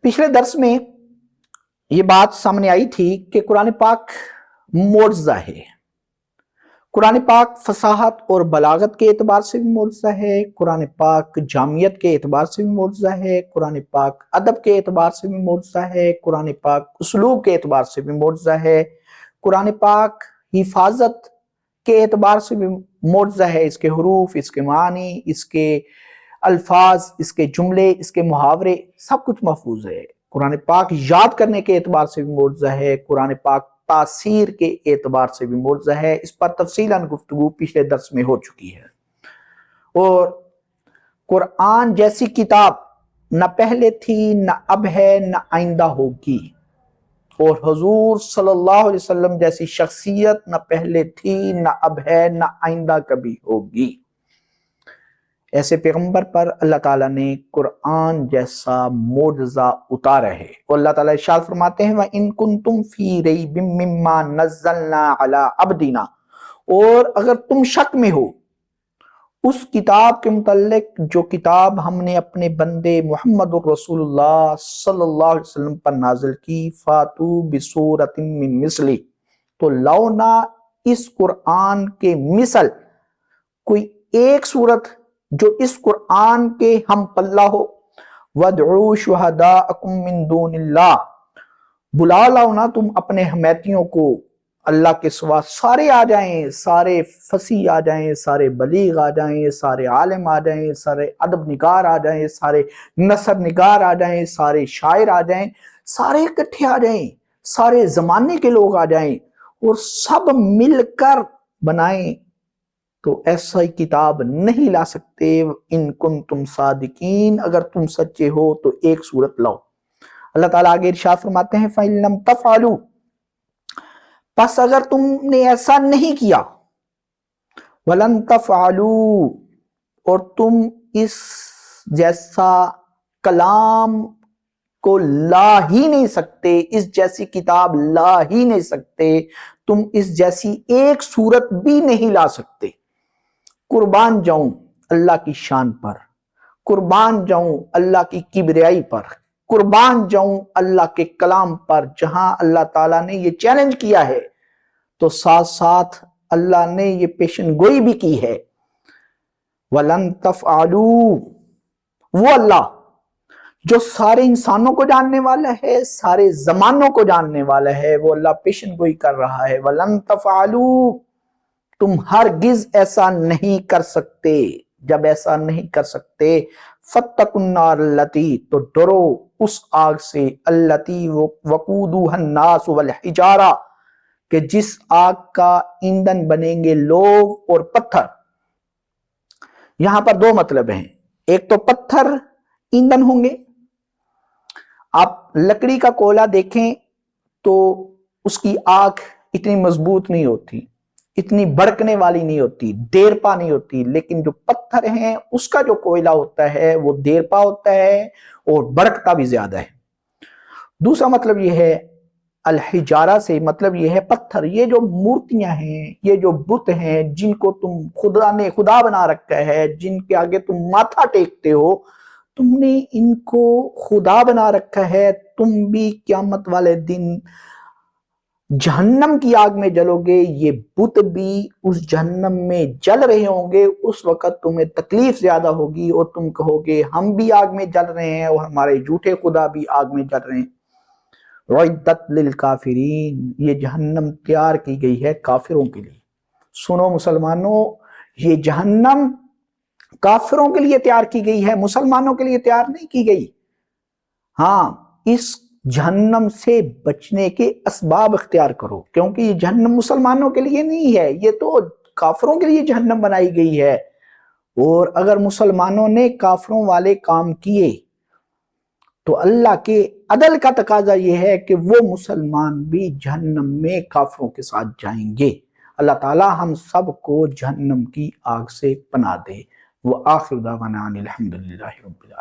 पिछले दर्स में ये बात सामने आई थी कि कुरान पाक मोअज़्ज़ा है। कुरान पाक फसाहत और बलागत के एतबार से भी मोअज़्ज़ा है, कुरान पाक जामियत के एतबार से भी मोअज़्ज़ा है, कुरान पाक अदब के एतबार से भी मोअज़्ज़ा है, कुरान पाक उसलूब के एतबार से भी मोअज़्ज़ा है, कुरान पाक हिफाजत के एतबार से भी मोअज़्ज़ा है। इसके हुरूफ, इसके मानी, इसके अल्फाज, इसके जुमले, इसके मुहावरे सब कुछ महफूज है। कुरान पाक याद करने के एतबार से भी मोअज़्ज़ा है, कुरान पाक तासीर के एतबार से भी मोअज़्ज़ा है। इस पर तफसीलन गुफ्तगू पिछले दर्स में हो चुकी है। और कुरान जैसी किताब न पहले थी, न अब है, न आइंदा होगी। और हुजूर सल्लल्लाहु अलैहि वसल्लम जैसी शख्सियत न पहले थी, न अब है, न आइंदा कभी होगी। ऐसे पैगंबर पर अल्लाह ताला ने कुरान जैसा मोअज़्ज़ा उतारा है। और अल्लाह ताला इरशाद फरमाते हैं, व इन कुंतुम फी रैबिम मिम्मा नज़्ज़लना अला अब्दिना, और अगर तुम शक में हो उस किताब के मुतल्लिक जो किताब हमने अपने बंदे मुहम्मदुर रसूलुल्लाह सल्लल्लाहु अलैहि वसल्लम पर नाजिल की, फातू बिसूरतिन मिन मिस्ली, तो लाओ ना इस कुरान के मिसल कोई एक सूरत जो इस कुरान के हम पल्ला हो। वदउ शुहदाअकुम मिन दूनिल्लाह, बुला लाओ ना तुम अपने हमैतियों को अल्लाह के सिवा। सारे आ जाएं, सारे फसी आ जाएं, सारे बलीग आ जाएं, सारे आलिम आ जाएं, सारे अदब निगार आ जाएं, सारे नसर निगार आ जाएं, सारे शायर आ जाएं, सारे इकट्ठे आ जाएं, सारे जमाने के लोग आ जाएं और सब मिलकर बनाएं, तो ऐसा ही किताब नहीं ला सकते। इन कुंतुम सादिकीन, अगर तुम सच्चे हो तो एक सूरत लाओ। अल्लाह ताला आगे इरशाद फरमाते हैं, फ़इन लम तफ़अलू, बस अगर तुमने ऐसा नहीं किया, वलन तफ़अलू, और तुम इस जैसा कलाम को ला ही नहीं सकते, इस जैसी किताब ला ही नहीं सकते, तुम इस जैसी एक सूरत भी नहीं ला सकते। कुर्बान जाऊं अल्लाह की शान पर, कुर्बान जाऊं अल्लाह की किबरियाई पर, कुर्बान जाऊं अल्लाह के कलाम पर। जहां अल्लाह ताला ने ये चैलेंज किया है तो साथ साथ अल्लाह ने ये पेशन गोई भी की है। वलन तफ़अलू, वो अल्लाह जो सारे इंसानों को जानने वाला है, सारे जमानों को जानने वाला है, वो अल्लाह पेशन गोई कर रहा है। वलन तफ़अलू, तुम हरगिज ऐसा नहीं कर सकते। जब ऐसा नहीं कर सकते, फत्तकुन्नार लती, तो डरो उस आग से, अल्लती वकूदुहन नास वल हिजारा, कि जिस आग का ईंधन बनेंगे लोग और पत्थर। यहां पर दो मतलब हैं, एक तो पत्थर ईंधन होंगे। आप लकड़ी का कोयला देखें तो उसकी आग इतनी मजबूत नहीं होती, इतनी भड़कने वाली नहीं होती, देरपा नहीं होती, लेकिन जो पत्थर हैं उसका जो कोयला होता है वो देरपा होता है और भड़कता भी ज्यादा है। दूसरा मतलब यह है अल हिजारा से, मतलब यह है पत्थर। ये जो मूर्तियां हैं, ये जो बुत हैं जिनको तुम खुदा ने खुदा बना रखा है, जिनके आगे तुम माथा टेकते हो, तुमने इनको खुदा बना रखा है, तुम भी क़यामत वाले दिन जहन्नम की आग में जलोगे, ये बुत भी उस जहन्नम में जल रहे होंगे। उस वक्त तुम्हें तकलीफ ज्यादा होगी और तुम कहोगे हम भी आग में जल रहे हैं और हमारे झूठे खुदा भी आग में जल रहे हैं। उइद्दत लिल काफिरीन, ये जहन्नम तैयार की गई है काफिरों के लिए। सुनो मुसलमानों, ये जहन्नम काफिरों के लिए तैयार की गई है, मुसलमानों के लिए तैयार नहीं की गई। हाँ, इस जहन्नम से बचने के असबाब इख्तियार करो, क्योंकि ये जहन्नम मुसलमानों के लिए नहीं है, ये तो काफिरों के लिए जहन्नम बनाई गई है। और अगर मुसलमानों ने काफिरों वाले काम किए तो अल्लाह के अदल का तकाजा यह है कि वो मुसलमान भी जहन्नम में काफिरों के साथ जाएंगे। अल्लाह ताला हम सब को जहन्नम की आग से पनाह दे। वो आखिर दावाना अनिल हम्दुलिल्लाहि रब्बिल आलमीन।